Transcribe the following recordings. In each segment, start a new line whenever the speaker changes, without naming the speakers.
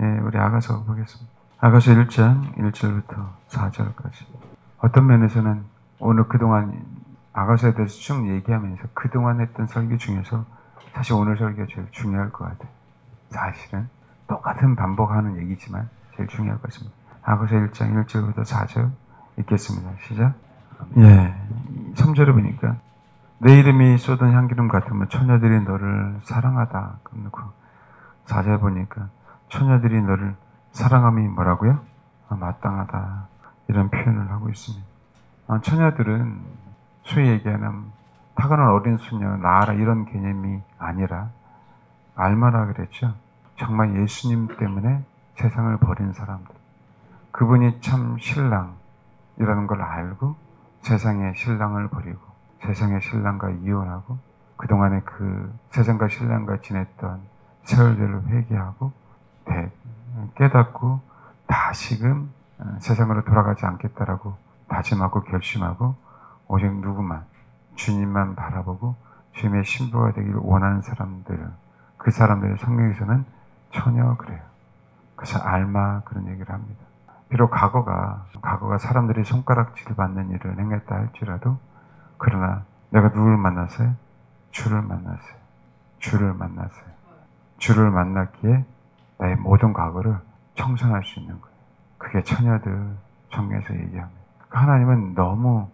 예, 우리 아가서 보겠습니다. 아가서 1장 1절부터 4절까지. 어떤 면에서는 오늘 그동안 아가서에 대해서 쭉 얘기하면서 그동안 했던 설교 중에서 사실 오늘 설교가 제일 중요할 것 같아요. 사실은 똑같은 반복하는 얘기지만 제일 중요할 것 같습니다. 아가서 1장 1절부터 4절 읽겠습니다. 시작. 예, 3절에 보니까 내 이름이 쏟은 향기름 같으면 처녀들이 너를 사랑하다. 그러고 4절 보니까 처녀들이 너를 사랑함이 뭐라고요? 마땅하다. 이런 표현을 하고 있습니다. 처녀들은 소위 얘기하는 타고난 어린 수녀, 나아라 이런 개념이 아니라 알마라 그랬죠. 정말 예수님 때문에 세상을 버린 사람들. 그분이 참 신랑이라는 걸 알고 세상의 신랑을 버리고 세상의 신랑과 이혼하고 그동안에 그 세상과 신랑과 지냈던 세월들을 회개하고 깨닫고 다시금 세상으로 돌아가지 않겠다라고 다짐하고 결심하고 오직 누구만 주님만 바라보고 주님의 신부가 되기를 원하는 사람들, 그 사람들의 성경에서는 처녀 그래요. 그래서 알마 그런 얘기를 합니다. 비록 과거가 사람들이 손가락질 받는 일을 행했다 할지라도 그러나 내가 누구를 만났어요? 주를 만났어요. 주를 만났어요. 주를 만났기에 나의 모든 과거를 청산할 수 있는 거예요. 그게 처녀들 성경에서 얘기합니다. 하나님은 너무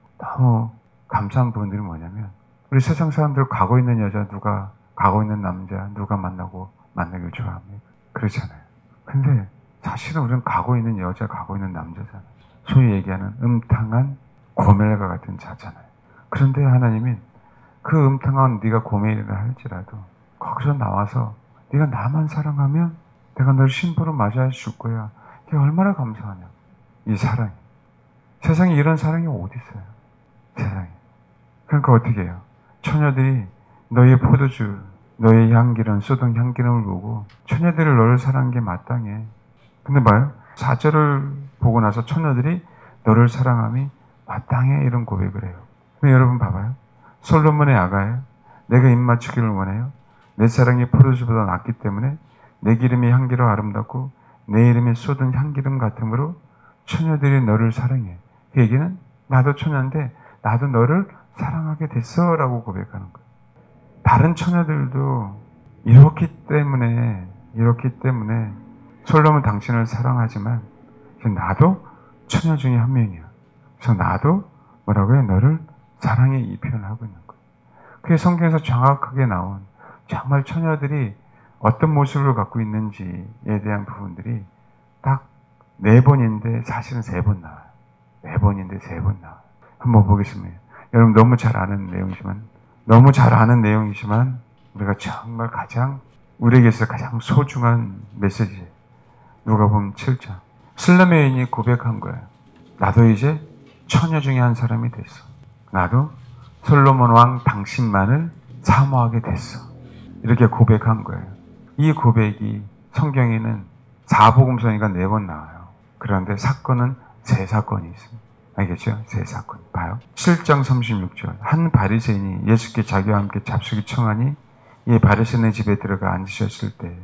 감사한 부분들이 뭐냐면 우리 세상 사람들 가고 있는 여자 누가 가고 있는 남자 누가 만나길 좋아합니까? 그렇잖아요. 근데 사실은 우리는 가고 있는 여자 가고 있는 남자잖아요. 소위 얘기하는 음탕한 고멜과 같은 자잖아요. 그런데 하나님은 그 음탕한 네가 고멜이라 할지라도 거기서 나와서 네가 나만 사랑하면 내가 널 신부로 맞이해 줄 거야. 이게 얼마나 감사하냐. 이 사랑이. 세상에 이런 사랑이 어디 있어요? 세상에. 그러니까 어떻게 해요? 처녀들이 너의 포도주, 너의 향기름, 쏟은 향기름을 보고 처녀들이 너를 사랑한 게 마땅해. 근데 봐요. 4절을 보고 나서 처녀들이 너를 사랑함이 마땅해 이런 고백을 해요. 근데 여러분 봐봐요. 솔로몬의 아가예요. 내가 입맞추기를 원해요. 내 사랑이 포도주보다 낫기 때문에 내 기름이 향기로 아름답고 내 이름이 쏟은 향기름 같으므로 처녀들이 너를 사랑해. 그 얘기는 나도 처녀인데 나도 너를 사랑하게 됐어 라고 고백하는 거예요. 다른 처녀들도 이렇기 때문에 솔로몬 당신을 사랑하지만 나도 처녀 중에 한 명이야. 그래서 나도 뭐라고요? 너를 사랑해 이 표현을 하고 있는 거예요. 그게 성경에서 정확하게 나온 정말 처녀들이 어떤 모습을 갖고 있는지에 대한 부분들이 딱 4번인데 사실은 3번 나와요. 4번인데 3번 나와요. 한번 보겠습니다. 여러분 너무 잘 아는 내용이지만 우리가 정말 우리에게 있어서 가장 소중한 메시지. 누가복음 7장. 슬람의 여인이 고백한 거예요. 나도 이제 처녀 중에 한 사람이 됐어. 나도 솔로몬 왕 당신만을 사모하게 됐어. 이렇게 고백한 거예요. 이 고백이 성경에는 4복음서니까 4번 나와요. 그런데 사건은 3사건이 있습니다. 알겠죠? 3사건. 봐요. 7장 36절. 한 바리새인이 예수께 자기와 함께 잡수기 청하니 이 바리새인의 집에 들어가 앉으셨을 때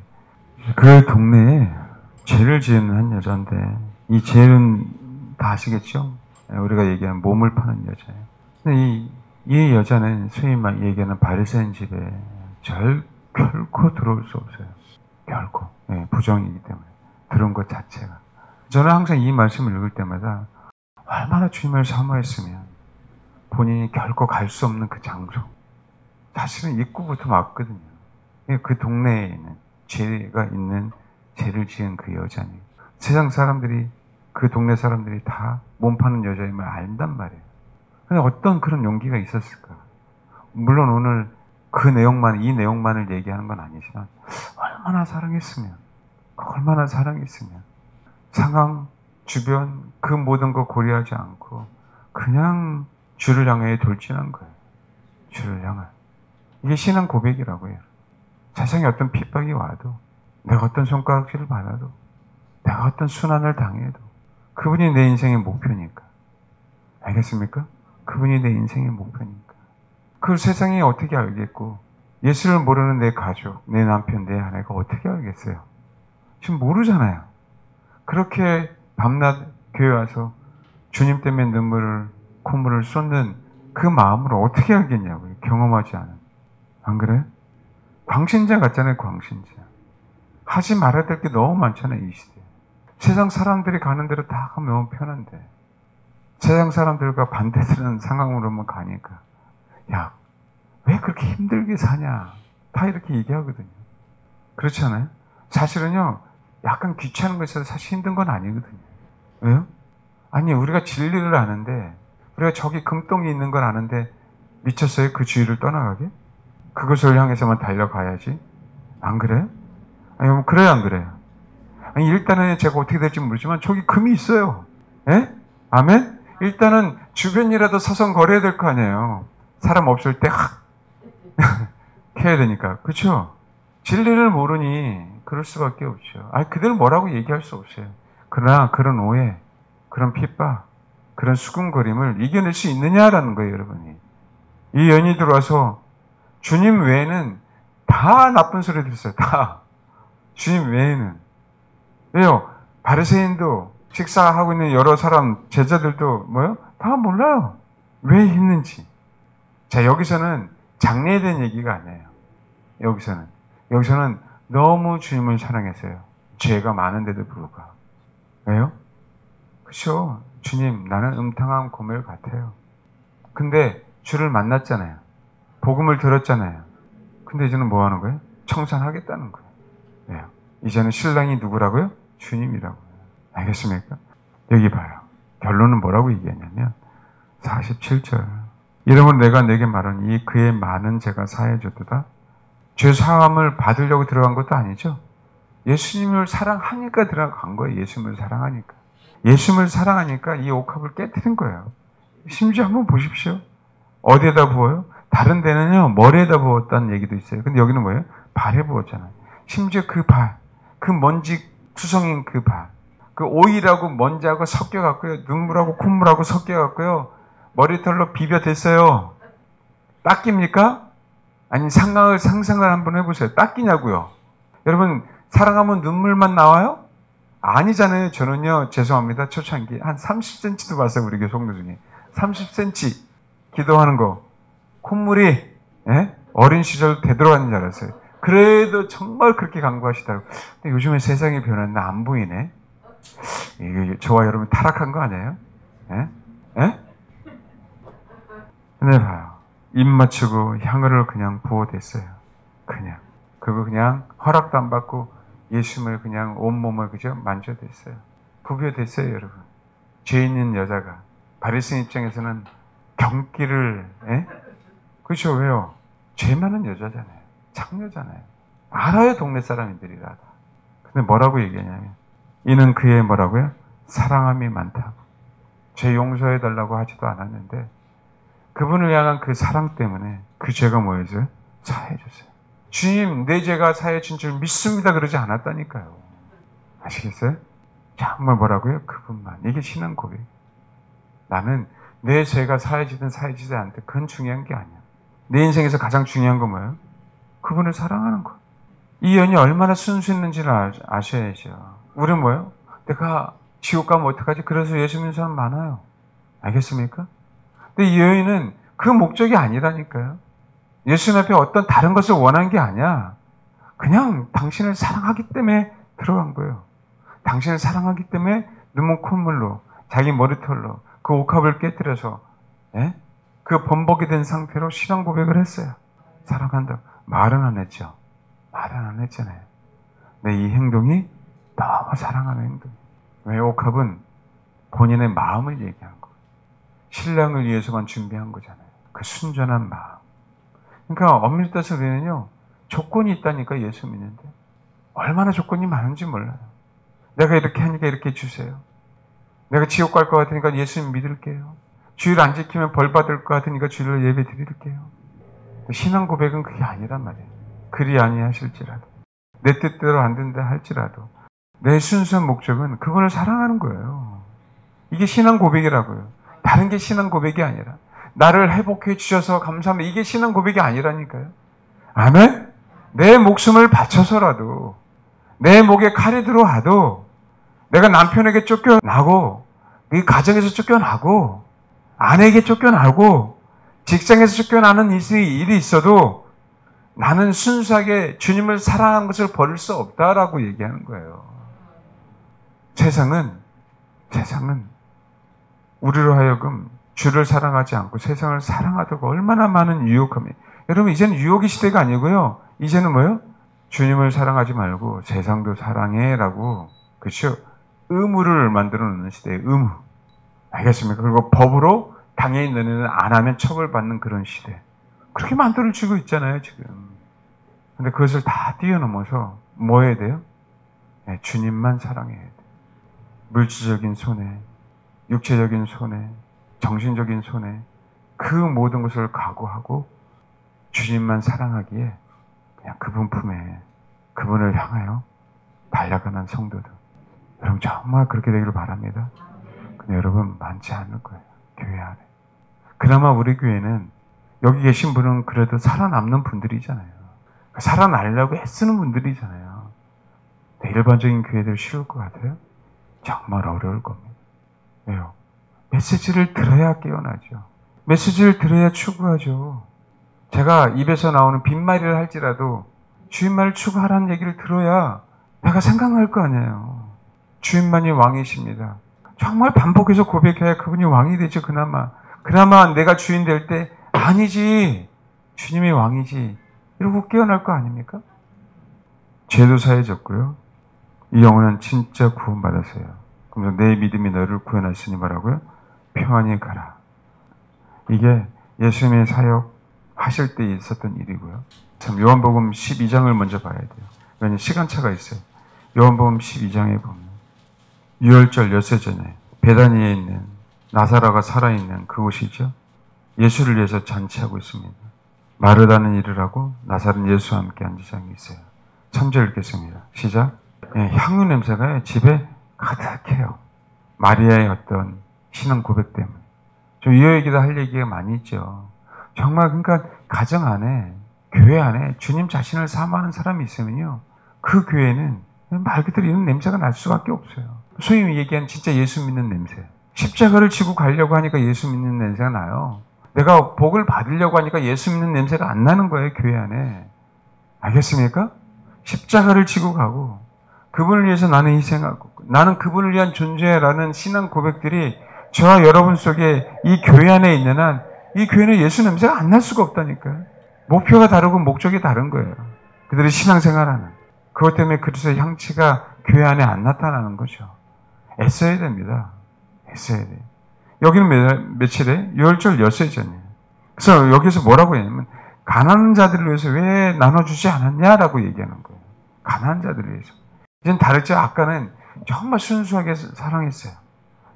그 동네에 죄를 지은 한 여자인데 이 죄는 다 아시겠죠? 우리가 얘기하는 몸을 파는 여자예요. 근데 이 여자는 소위 얘기하는 바리새인 집에 결코 들어올 수 없어요. 결코. 부정이기 때문에. 들어온 것 자체가. 저는 항상 이 말씀을 읽을 때마다 얼마나 주님을 사모했으면 본인이 결코 갈 수 없는 그 장소. 사실은 입구부터 막거든요. 그 동네에 있는 죄가 있는 죄를 지은 그 여자니. 세상 사람들이 그 동네 사람들이 다 몸 파는 여자임을 안단 말이에요. 근데 어떤 그런 용기가 있었을까? 물론 오늘 이 내용만을 얘기하는 건 아니지만 얼마나 사랑했으면 상황, 주변 그 모든 거 고려하지 않고 그냥 주를 향해 돌진한 거예요. 주를 향한. 이게 신앙 고백이라고 해요. 세상에 어떤 핍박이 와도 내가 어떤 손가락질을 받아도 내가 어떤 순환을 당해도 그분이 내 인생의 목표니까. 알겠습니까? 그분이 내 인생의 목표니까. 그걸 세상이 어떻게 알겠고 예수를 모르는 내 가족, 내 남편, 내 아내가 어떻게 알겠어요? 지금 모르잖아요. 그렇게 밤낮 교회 와서 주님 때문에 콧물을 쏟는 그 마음을 어떻게 알겠냐고요. 경험하지 않은. 안 그래요? 광신자 같잖아요. 광신자. 하지 말아야 될 게 너무 많잖아요. 이 시대에. 세상 사람들이 가는 대로 다 가면 너무 편한데 세상 사람들과 반대되는 상황으로만 가니까 야, 왜 그렇게 힘들게 사냐 다 이렇게 얘기하거든요. 그렇지 않아요? 사실은요, 약간 귀찮은 거 있어서 사실 힘든 건 아니거든요. 왜요? 아니, 우리가 진리를 아는데, 우리가 저기 금동이 있는 걸 아는데 미쳤어요? 그 주위를 떠나가게? 그것을 향해서만 달려가야지. 안 그래요? 아니, 그래요, 안 그래요? 아니, 일단은 제가 어떻게 될지 모르지만 저기 금이 있어요. 예? 아멘? 일단은 주변이라도 서성거려야 될 거 아니에요. 사람 없을 때 캐야 되니까. 그렇죠? 진리를 모르니 그럴 수밖에 없죠. 아니, 그들 뭐라고 얘기할 수 없어요. 그러나 그런 오해, 그런 핍박, 그런 수군거림을 이겨낼 수 있느냐라는 거예요, 여러분이. 이 연이 들어와서 주님 외에는 다 나쁜 소리 들었어요. 다. 주님 외에는. 왜요? 바리새인도 식사하고 있는 여러 사람, 제자들도 뭐요? 다 몰라요. 왜 했는지. 자, 여기서는 장래에 대한 얘기가 아니에요. 여기서는 너무 주님을 사랑했어요. 죄가 많은데도 불구하고. 왜요? 그렇죠. 주님, 나는 음탕한 고멜 같아요. 근데 주를 만났잖아요. 복음을 들었잖아요. 근데 이제는 뭐 하는 거예요? 청산하겠다는 거예요. 왜요? 이제는 신랑이 누구라고요? 주님이라고요. 알겠습니까? 여기 봐요. 결론은 뭐라고 얘기하냐면 47절. 이러므로 내가 내게 말한 이 그의 많은 죄가 사해졌도다. 죄 사함을 받으려고 들어간 것도 아니죠. 예수님을 사랑하니까 들어간 거예요. 예수님을 사랑하니까. 예수님을 사랑하니까 이 옥합을 깨뜨린 거예요. 심지어 한번 보십시오. 어디에다 부어요? 다른 데는요, 머리에다 부었다는 얘기도 있어요. 근데 여기는 뭐예요? 발에 부었잖아요. 심지어 그 발, 그 먼지 투성인 그 발, 그 오일하고 먼지하고 섞여갖고요, 눈물하고 콧물하고 섞여갖고요, 머리털로 비벼댔어요. 닦입니까? 아니, 상상을 한번 해보세요. 닦이냐고요? 여러분, 사랑하면 눈물만 나와요? 아니잖아요. 저는요, 죄송합니다. 초창기 한 30cm도 봤어요. 우리 교회 성도 중에 30cm 기도하는 거 콧물이 어린 시절 되돌아가는 줄 알았어요. 그래도 정말 그렇게 간구하시더라고요. 근데 요즘에 세상이 변했나 안 보이네. 이게 저와 여러분 타락한 거 아니에요? 근데 봐요. 입 맞추고 향을 그냥 부어댔어요. 그냥. 그거 그냥 허락도 안 받고 예수님을 그냥 온몸을 그저 만져댔어요. 부벼댔어요, 여러분. 죄 있는 여자가. 바리새인 입장에서는 경기를, 그렇죠, 왜요? 죄 많은 여자잖아요. 창녀잖아요. 알아요, 동네 사람들이라도. 근데 뭐라고 얘기하냐면, 이는 그의 뭐라고요? 사랑함이 많다고. 죄 용서해달라고 하지도 않았는데, 그분을 향한 그 사랑 때문에 그 죄가 뭐였어요? 사해졌어요. 주님, 내 죄가 사해진 줄 믿습니다. 그러지 않았다니까요. 아시겠어요? 정말 뭐라고요? 그분만. 이게 신앙 고백. 나는 내 죄가 사해지든 사해지지 않든 그건 중요한 게 아니야. 내 인생에서 가장 중요한 건 뭐예요? 그분을 사랑하는 거. 이 연이 얼마나 순수했는지를 아셔야죠. 우리는 뭐예요? 내가 지옥 가면 어떡하지? 그래서 예수 믿는 사람 많아요. 알겠습니까? 근데 이 여인은 그 목적이 아니라니까요. 예수님 앞에 어떤 다른 것을 원한 게 아니야. 그냥 당신을 사랑하기 때문에 들어간 거예요. 당신을 사랑하기 때문에 눈물 콧물로 자기 머리털로 그 옥합을 깨뜨려서 그 범벅이 된 상태로 신앙 고백을 했어요. 사랑한다. 말은 안 했죠. 말은 안 했잖아요. 근데 이 행동이 너무 사랑하는 행동이에요. 왜? 옥합은 본인의 마음을 얘기한 거예요. 신랑을 위해서만 준비한 거잖아요. 그 순전한 마음. 그러니까 엄밀히 따서 우리는요, 조건이 있다니까 예수 믿는데 얼마나 조건이 많은지 몰라요. 내가 이렇게 하니까 이렇게 주세요. 내가 지옥 갈 것 같으니까 예수님 믿을게요. 주일 안 지키면 벌 받을 것 같으니까 주일을 예배 드릴게요. 신앙 고백은 그게 아니란 말이에요. 그리 아니하실지라도 내 뜻대로 안 된다 할지라도 내 순수한 목적은 그분을 사랑하는 거예요. 이게 신앙 고백이라고요. 다른 게 신앙 고백이 아니라 나를 회복해 주셔서 감사합니다. 이게 신앙 고백이 아니라니까요. 아멘? 내 목숨을 바쳐서라도 내 목에 칼이 들어와도 내가 남편에게 쫓겨나고 이 가정에서 쫓겨나고 아내에게 쫓겨나고 직장에서 쫓겨나는 일이 있어도 나는 순수하게 주님을 사랑하는 것을 버릴 수 없다라고 얘기하는 거예요. 세상은 우리로 하여금 주를 사랑하지 않고 세상을 사랑하다가 얼마나 많은 유혹함이. 여러분, 이제는 유혹의 시대가 아니고요. 이제는 뭐예요? 주님을 사랑하지 말고 세상도 사랑해라고, 그렇죠? 의무를 만들어 놓는 시대예요. 의무. 알겠습니까? 그리고 법으로 당연히 너네는 안 하면 처벌받는 그런 시대. 그렇게 만들어지고 있잖아요, 지금. 근데 그것을 다 뛰어넘어서 뭐 해야 돼요? 네, 주님만 사랑해야 돼요. 물질적인 손해, 육체적인 손해, 정신적인 손해, 그 모든 것을 각오하고 주님만 사랑하기에 그냥 그분 품에, 그분을 향하여 달려가는 성도들. 여러분 정말 그렇게 되기를 바랍니다. 근데 여러분 많지 않을 거예요. 교회 안에. 그나마 우리 교회는 여기 계신 분은 그래도 살아남는 분들이잖아요. 살아나려고 애쓰는 분들이잖아요. 근데 일반적인 교회들 쉬울 것 같아요? 정말 어려울 겁니다. 왜요? 메시지를 들어야 깨어나죠. 메시지를 들어야 추구하죠. 제가 입에서 나오는 빈말이를 할지라도 주님만을 추구하라는 얘기를 들어야 내가 생각날 거 아니에요. 주님만이 왕이십니다. 정말 반복해서 고백해야 그분이 왕이 되죠. 그나마 내가 주인 될 때 아니지, 주님이 왕이지, 이러고 깨어날 거 아닙니까? 죄도 사해졌고요. 이 영혼은 진짜 구원받았어요. 그러면서 내 믿음이 너를 구원하시니 뭐라고요? 평안히 가라. 이게 예수님의 사역 하실 때 있었던 일이고요. 참 요한복음 12장을 먼저 봐야 돼요. 왜냐하면 시간차가 있어요. 요한복음 12장에 보면 유월절 엿새 전에 베다니에 있는 나사로가 살아있는 그곳이죠. 예수를 위해서 잔치하고 있습니다. 마르다는 일을 하고 나사로는 예수와 함께 앉은 장이 있어요. 3절 읽겠습니다. 시작. 향유 냄새가 집에 가득해요. 마리아의 어떤 신앙 고백 때문에. 좀 이 얘기도 할 얘기가 많이 있죠. 정말 그러니까 가정 안에, 교회 안에 주님 자신을 사모하는 사람이 있으면요, 그 교회는 말 그대로 이런 냄새가 날 수밖에 없어요. 소위 얘기한 진짜 예수 믿는 냄새. 십자가를 지고 가려고 하니까 예수 믿는 냄새가 나요. 내가 복을 받으려고 하니까 예수 믿는 냄새가 안 나는 거예요, 교회 안에. 알겠습니까? 십자가를 지고 가고 그분을 위해서 나는 희생하고 나는 그분을 위한 존재라는 신앙 고백들이 저와 여러분 속에 이 교회 안에 있는 한 이 교회는 예수 냄새가 안 날 수가 없다니까요. 목표가 다르고 목적이 다른 거예요. 그들이 신앙생활하는. 그것 때문에 그리스도의 향취가 교회 안에 안 나타나는 거죠. 애써야 됩니다. 애써야 돼요. 여기는 며칠에? 6월절 엿새 전이에요. 그래서 여기서 뭐라고 했냐면 가난한 자들을 위해서 왜 나눠주지 않았냐라고 얘기하는 거예요. 가난한 자들을 위해서. 이젠 다르죠. 아까는 정말 순수하게 사랑했어요.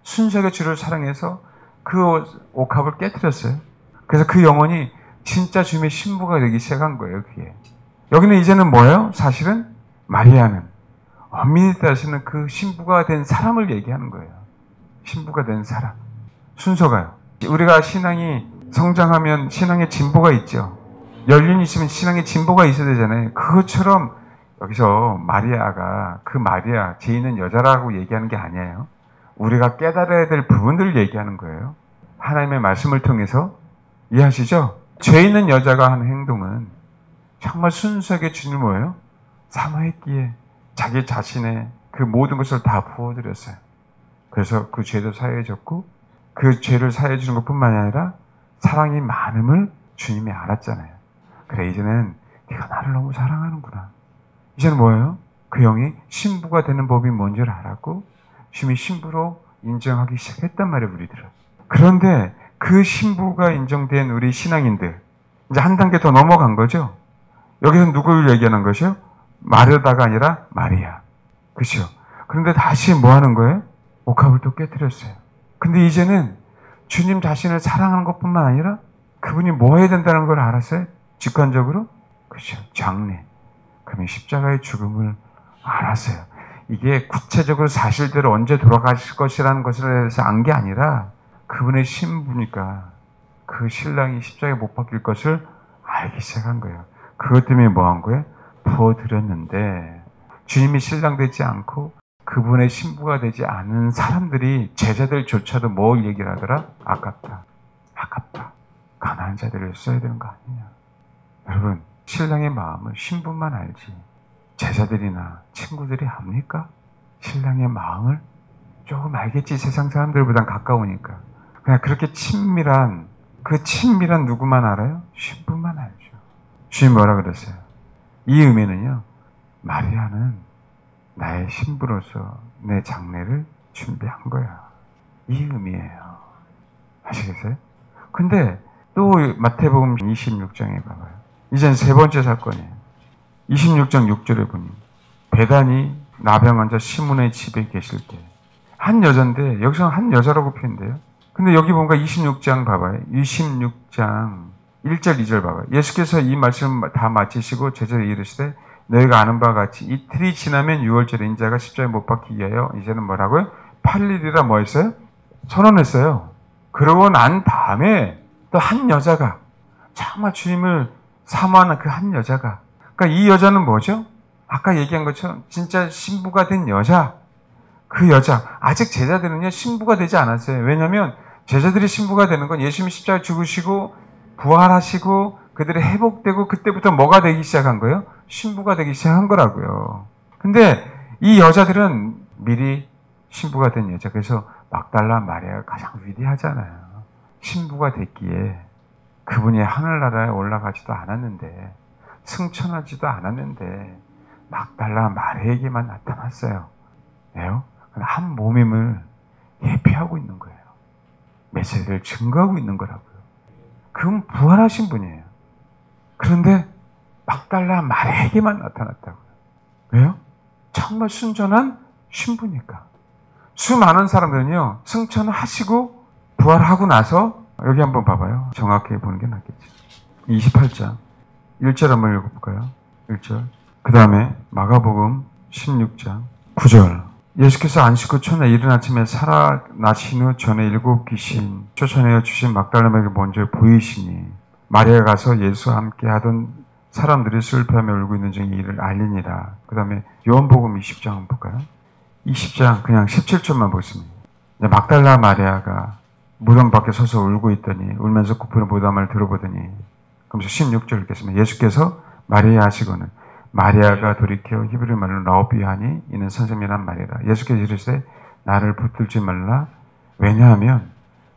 순수하게 주를 사랑해서 그 옥합을 깨뜨렸어요. 그래서 그 영혼이 진짜 주님의 신부가 되기 시작한 거예요. 그게. 여기는 이제는 뭐예요? 사실은 마리아는 엄밀히 따지는 그 신부가 된 사람을 얘기하는 거예요. 신부가 된 사람. 순서가요. 우리가 신앙이 성장하면 신앙의 진보가 있죠. 연륜이 있으면 신앙의 진보가 있어야 되잖아요. 그것처럼 여기서 마리아가 그 마리아, 죄 있는 여자라고 얘기하는 게 아니에요. 우리가 깨달아야 될 부분들을 얘기하는 거예요. 하나님의 말씀을 통해서 이해하시죠? 죄 있는 여자가 하는 행동은 정말 순수하게 주님을 뭐예요? 사모했기에 자기 자신의 그 모든 것을 다 부어드렸어요. 그래서 그 죄도 사해졌고 그 죄를 사해주는 것뿐만 아니라 사랑이 많음을 주님이 알았잖아요. 그래, 이제는 네가 나를 너무 사랑하는구나. 이제는 뭐예요? 그 영이 신부가 되는 법이 뭔지를 알았고 주님이 신부로 인정하기 시작했단 말이에요, 우리들은. 그런데 그 신부가 인정된 우리 신앙인들, 이제 한 단계 더 넘어간 거죠. 여기서 누구를 얘기하는 것이요? 마르다가 아니라 마리아. 그렇죠? 그런데 다시 뭐 하는 거예요? 옥합을 또 깨뜨렸어요. 근데 이제는 주님 자신을 사랑하는 것뿐만 아니라 그분이 뭐 해야 된다는 걸 알았어요? 직관적으로? 그렇죠. 장례. 그러면 십자가의 죽음을 알았어요. 이게 구체적으로 사실대로 언제 돌아가실 것이라는 것에 대해서 안 게 아니라 그분의 신부니까 그 신랑이 십자가에 못 박힐 것을 알기 시작한 거예요. 그것 때문에 뭐 한 거예요? 부어드렸는데 주님이 신랑 되지 않고 그분의 신부가 되지 않은 사람들이, 제자들조차도 뭘 얘기를 하더라? 아깝다. 아깝다. 가난한 자들을 써야 되는 거 아니냐. 여러분, 신랑의 마음을 신부만 알지 제자들이나 친구들이 압니까? 신랑의 마음을 조금 알겠지. 세상 사람들보단 가까우니까. 그냥 그렇게 친밀한, 그 친밀한 누구만 알아요? 신부만 알죠. 주님 뭐라 그랬어요? 이 의미는요, 마리아는 나의 신부로서 내 장례를 준비한 거야. 이 의미예요. 아시겠어요? 근데 또 마태복음 26장에 봐봐요. 이젠 세 번째 사건이에요. 26장 6절에 보니 베다니 나병 환자 시몬의 집에 계실 때 한 여자인데, 여기서 한 여자라고 표현돼요. 근데 여기 보니까 26장 봐봐요. 26장 1절 2절 봐봐요. 예수께서 이 말씀을 다 마치시고 제자들에게 이르시되 너희가 아는 바와 같이 이틀이 지나면 6월절에 인자가 십자가에 못 박히기 위하여 이제는 뭐라고요? 8일이라 뭐 했어요? 선언했어요. 그러고 난 다음에 또 한 여자가, 정말 주님을 사모하는 그 한 여자가, 그러니까 이 여자는 뭐죠? 아까 얘기한 것처럼 진짜 신부가 된 여자. 그 여자, 아직 제자들은요 신부가 되지 않았어요. 왜냐하면 제자들이 신부가 되는 건 예수님이 십자가에 죽으시고 부활하시고 그들이 회복되고 그때부터 뭐가 되기 시작한 거예요? 신부가 되기 시작한 거라고요. 근데 이 여자들은 미리 신부가 된 여자. 그래서 막달라 마리아가 가장 위대하잖아요. 신부가 됐기에 그분이 하늘나라에 올라가지도 않았는데, 승천하지도 않았는데 막달라 마리아에게만 나타났어요. 왜요? 한 몸임을 예표하고 있는 거예요. 메시지를 증거하고 있는 거라고요. 그건 부활하신 분이에요. 그런데 막달라 마리아에게만 나타났다고요. 왜요? 정말 순전한 신부니까. 수많은 사람들은요, 승천하시고 부활하고 나서, 여기 한번 봐봐요. 정확하게 보는 게 낫겠죠. 28장 1절 한번 읽어볼까요? 1절. 그 다음에 마가복음 16장 9절. 예수께서 안식 후 첫날 이른 아침에 살아나신 후 전에 7 귀신 쫓아내어 주신 막달라에게 먼저 보이시니 마리아가 가서 예수와 함께 하던 사람들이 슬퍼하며 울고 있는 중에 이를 알리니라. 그 다음에 요한복음 20장 한번 볼까요? 20장 그냥 17절만 보겠습니다. 막달라 마리아가 무덤 밖에 서서 울고 있더니, 울면서 고프는 무덤을 들어보더니, 그러면서 16절 읽겠습니다. 예수께서 마리아 하시고는 마리아가 돌이켜 히브리 말로 라오비 하니 이는 선생님이란 말이라. 예수께서 이르시되 나를 붙들지 말라. 왜냐하면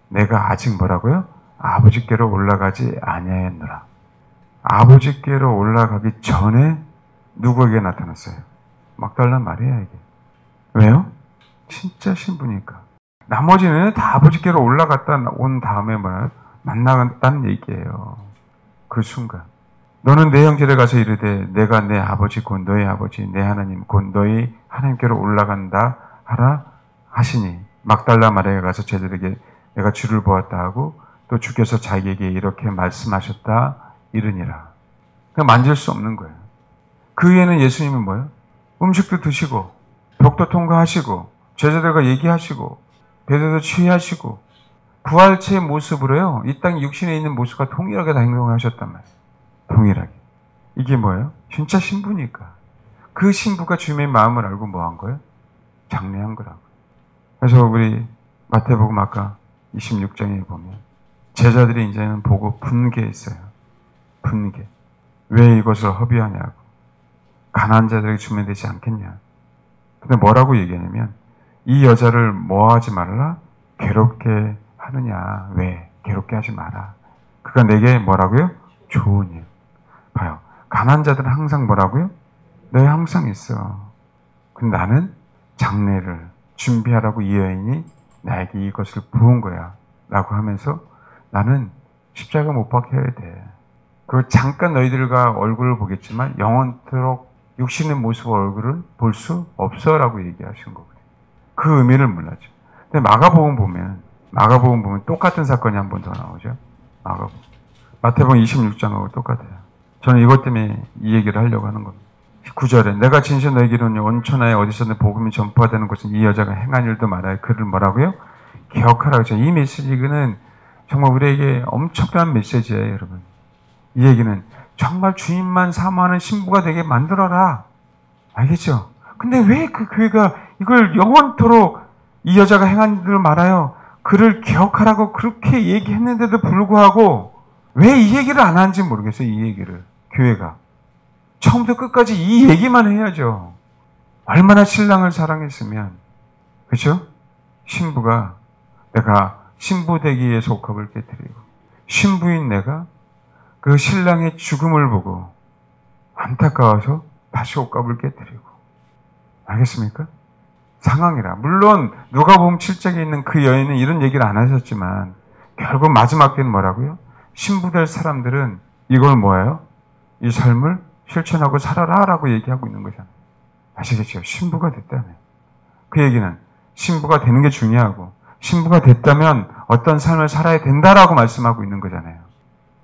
내가 아직 뭐라고요? 아버지께로 올라가지 아니하였노라. 아버지께로 올라가기 전에 누구에게 나타났어요? 막달라 마리아에게. 왜요? 진짜 신부니까. 나머지는 다 아버지께로 올라갔다 온 다음에 뭐야? 만나갔다는 얘기예요. 그 순간. 너는 내 형제를 가서 이르되 내가 내 아버지 곧 너희 아버지 내 하나님 곧 너희 하나님께로 올라간다 하라 하시니, 막달라 마리아가 가서 제자들에게 내가 주를 보았다 하고 또 주께서 자기에게 이렇게 말씀하셨다 이르니라. 그러니까 만질 수 없는 거예요. 그 위에는 예수님은 뭐예요? 음식도 드시고 벽도 통과하시고 제자들과 얘기하시고 베드로도 취하시고 부활체의 모습으로요, 이 땅 육신에 있는 모습과 동일하게 다 행동하셨단 말이에요. 동일하게. 이게 뭐예요? 진짜 신부니까. 그 신부가 주님의 마음을 알고 뭐 한 거예요? 장례한 거라고. 그래서 우리 마태복음 아까 26장에 보면 제자들이 이제는 보고 분개했어요. 분개. 왜 이것을 허비하냐고. 가난한 자들에게 주면 되지 않겠냐. 근데 뭐라고 얘기하냐면 이 여자를 뭐하지 말라? 괴롭게 하느냐. 왜? 괴롭게 하지 마라. 그가 내게 뭐라고요? 좋은 일. 봐요. 가난한 자들은 항상 뭐라고요? 내 항상 있어. 근데 나는 장례를 준비하라고 이 여인이 나에게 이것을 부은 거야. 라고 하면서 나는 십자가 못 박혀야 돼. 그걸 잠깐 너희들과 얼굴을 보겠지만 영원토록 육신의 모습 얼굴을 볼 수 없어. 라고 얘기하신 거거든요. 그 의미를 몰랐죠. 근데 마가복음 보면 똑같은 사건이 한 번 더 나오죠. 마가복음. 마태복음 26장하고 똑같아요. 저는 이것 때문에 이 얘기를 하려고 하는 겁니다. 9절에 내가 진실 너에게 이르노니 온 천하에 어디서든 복음이 전파되는 것은 이 여자가 행한 일도 말하여 그를 뭐라고요? 기억하라. 그렇죠. 이 메시지는 정말 우리에게 엄청난 메시지예요, 여러분. 이 얘기는 정말 주님만 사모하는 신부가 되게 만들어라. 알겠죠? 근데 왜 그 교회가 이걸 영원토록 이 여자가 행한 일을 말하여 그를 기억하라고 그렇게 얘기했는데도 불구하고 왜 이 얘기를 안 하는지 모르겠어요. 이 얘기를. 교회가. 처음부터 끝까지 이 얘기만 해야죠. 얼마나 신랑을 사랑했으면. 그렇죠? 신부가 내가 신부 되기 위해서 옥합을 깨뜨리고 신부인 내가 그 신랑의 죽음을 보고 안타까워서 다시 옥합을 깨뜨리고. 알겠습니까? 상황이라. 물론 누가복음 7장에 있는 그 여인은 이런 얘기를 안 하셨지만 결국 마지막 때는 뭐라고요? 신부될 사람들은 이걸 뭐예요? 이 삶을 실천하고 살아라 라고 얘기하고 있는 거잖아요. 아시겠죠? 신부가 됐다면. 그 얘기는 신부가 되는 게 중요하고 신부가 됐다면 어떤 삶을 살아야 된다라고 말씀하고 있는 거잖아요.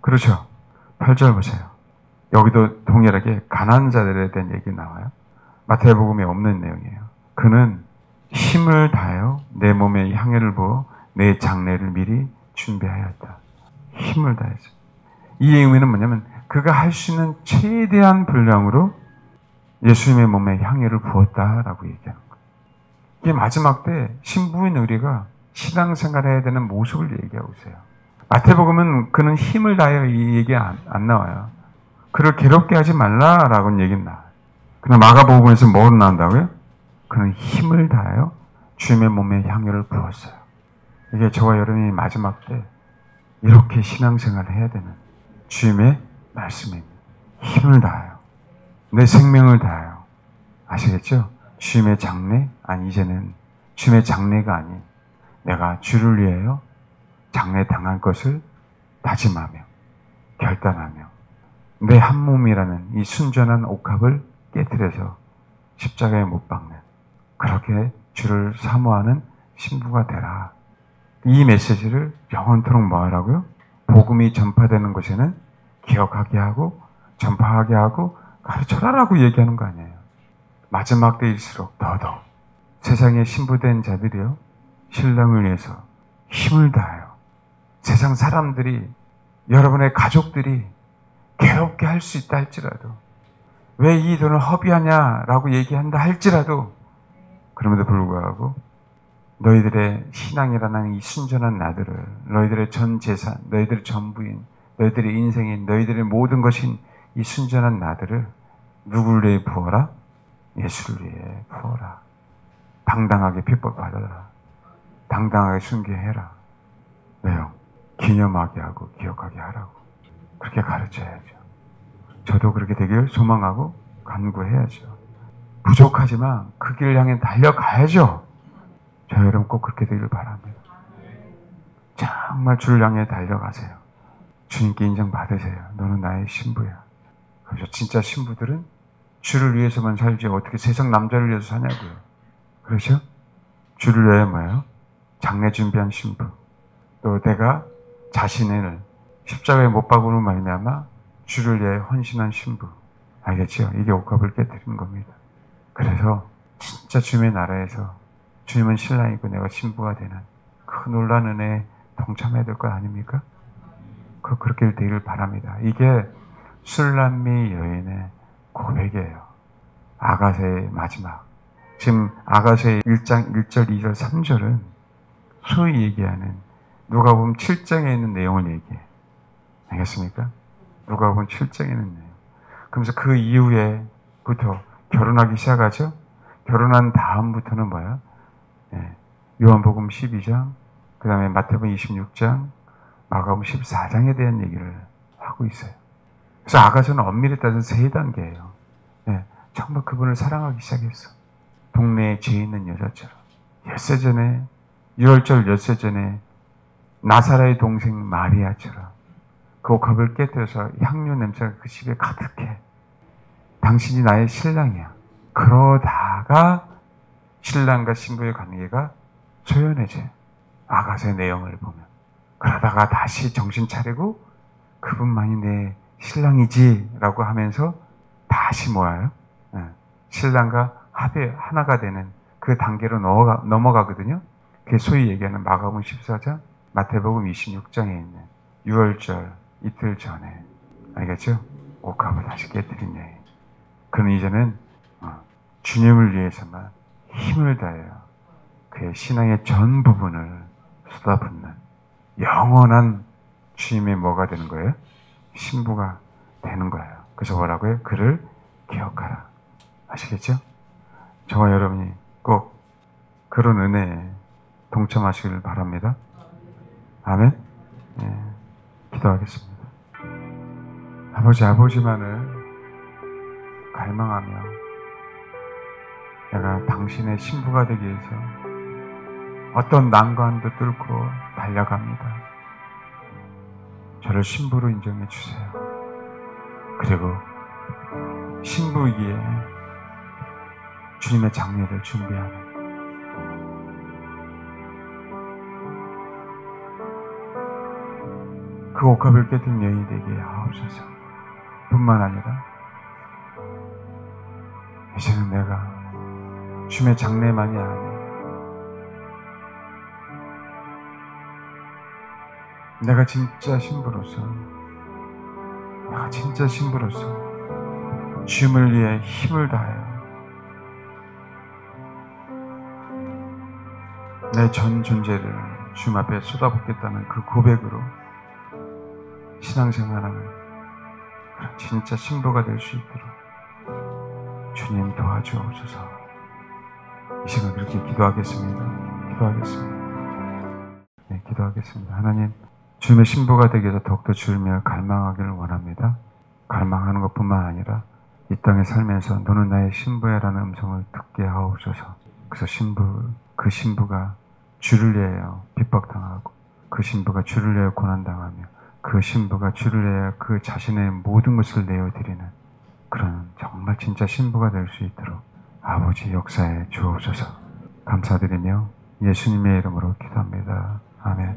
그렇죠? 8절 보세요. 여기도 동일하게 가난한 자들에 대한 얘기 나와요. 마태복음에 없는 내용이에요. 그는 힘을 다하여 내 몸에 향유를 부어 내 장례를 미리 준비하였다. 힘을 다해서. 이 의미는 뭐냐면 그가 할 수 있는 최대한 분량으로 예수님의 몸에 향유를 부었다라고 얘기하는 거예요. 이게 마지막 때 신부인 우리가 신앙생활을 해야 되는 모습을 얘기하고 있어요. 마태복음은 그는 힘을 다하여 이 얘기 안 나와요. 그를 괴롭게 하지 말라라고는 얘기는 나와요. 그럼 마가복음에서 뭐로 나온다고요? 그는 힘을 다하여 주님의 몸에 향유를 부었어요. 이게 저와 여러분이 마지막 때 이렇게 신앙생활을 해야 되는 주님의 말씀입니다. 힘을 다하여. 내 생명을 다하여. 아시겠죠? 주님의 장례? 아니 이제는 주님의 장례가 아닌 내가 주를 위하여 장례 당할 것을 다짐하며 결단하며 내 한 몸이라는 이 순전한 옥합을 깨뜨려서 십자가에 못 박는 그렇게 주를 사모하는 신부가 되라. 이 메시지를 영원토록 뭐 하라고요? 복음이 전파되는 곳에는 기억하게 하고 전파하게 하고 가르쳐라라고 얘기하는 거 아니에요. 마지막 때일수록 더더욱 세상의 신부된 자들이요 신랑을 위해서 힘을 다하여 세상 사람들이 여러분의 가족들이 괴롭게 할 수 있다 할지라도 왜 이 돈을 허비하냐라고 얘기한다 할지라도 그럼에도 불구하고 너희들의 신앙이라는 이 순전한 나들을 너희들의 전 재산, 너희들의 전부인, 너희들의 인생인, 너희들의 모든 것인 이 순전한 나들을 누구를 위해 부어라? 예수를 위해 부어라. 당당하게 핍박받아라. 당당하게 순교해라. 왜요? 기념하게 하고 기억하게 하라고. 그렇게 가르쳐야죠. 저도 그렇게 되길 소망하고 간구해야죠. 부족하지만 그 길을 향해 달려가야죠. 저 여러분 꼭 그렇게 되길 바랍니다. 정말 주를 향해 달려가세요. 주님께 인정받으세요. 너는 나의 신부야. 그래서 진짜 신부들은 주를 위해서만 살지 어떻게 세상 남자를 위해서 사냐고요. 그렇죠? 주를 위해 뭐예요? 장례 준비한 신부. 또 내가 자신을 십자가에 못 박으로 말미암아 주를 위해 헌신한 신부. 알겠죠? 이게 옥합을 깨뜨리는 겁니다. 그래서 진짜 주님의 나라에서 주님은 신랑이고 내가 신부가 되는 그 놀라운 은혜에 동참해야 될 것 아닙니까? 그렇게 되기를 바랍니다. 이게 술람미 여인의 고백이에요. 아가서의 마지막. 지금 아가서의 1장 1절, 2절, 3절은 소위 얘기하는 누가복음 7장에 있는 내용을 얘기해. 알겠습니까? 누가복음 7장에 있는 내용. 그러면서 그 이후에부터 결혼하기 시작하죠? 결혼한 다음부터는 뭐야? 요한복음 12장, 그 다음에 마태복음 26장, 마가복음 14장에 대한 얘기를 하고 있어요. 그래서 아가서는 엄밀히 따져서 3단계예요. 정말 그분을 사랑하기 시작했어. 동네에 죄 있는 여자처럼. 엿새 전에, 6월절 엿새 전에 나사라의 동생 마리아처럼 그 옥합을 깨뜨려서 향유 냄새가 그 집에 가득해. 당신이 나의 신랑이야. 그러다가 신랑과 신부의 관계가 소연해져요. 아가서의 내용을 보면. 그러다가 다시 정신 차리고 그분만이 내 신랑이지 라고 하면서 다시 뭐예요? 신랑과 합의 하나가 되는 그 단계로 넘어가거든요. 그게 소위 얘기하는 마가복음 14장, 마태복음 26장에 있는 6월절 이틀 전에 알겠죠? 옥합을 다시 깨뜨린 여인. 그는 이제는 주님을 위해서만 힘을 다해요. 그의 신앙의 전 부분을 쏟아붓는 영원한 주님의 뭐가 되는 거예요? 신부가 되는 거예요. 그래서 뭐라고요? 그를 기억하라. 아시겠죠? 저와 여러분이 꼭 그런 은혜에 동참하시길 바랍니다. 아멘? 예, 기도하겠습니다. 아버지만을 갈망하며 내가 당신의 신부가 되기 위해서 어떤 난관도 뚫고 달려갑니다. 저를 신부로 인정해 주세요. 그리고 신부이기에 주님의 장례를 준비하는 그 옥합을 깨뜨린 여인이 되게 하옵소서. 뿐만 아니라 이제는 내가 주님의 장례만이 아니라 내가 진짜 신부로서 주님을 위해 힘을 다하여 내 전 존재를 주님 앞에 쏟아붓겠다는 그 고백으로 신앙생활하는 그런 진짜 신부가 될 수 있도록 주님 도와주옵소서. 이 시간 그렇게 기도하겠습니다. 기도하겠습니다. 하나님, 주님의 신부가 되기 위해서 더욱더 주님을 갈망하기를 원합니다. 갈망하는 것뿐만 아니라 이 땅에 살면서 너는 나의 신부야라는 음성을 듣게 하옵소서. 그래서 그 신부가 주를 위하여 핍박당하고, 그 신부가 주를 위하여 고난당하며, 그 신부가 주를 위하여 그 자신의 모든 것을 내어드리는 그런 정말 진짜 신부가 될 수 있도록 아버지 역사에 주옵소서. 감사드리며 예수님의 이름으로 기도합니다. 아멘.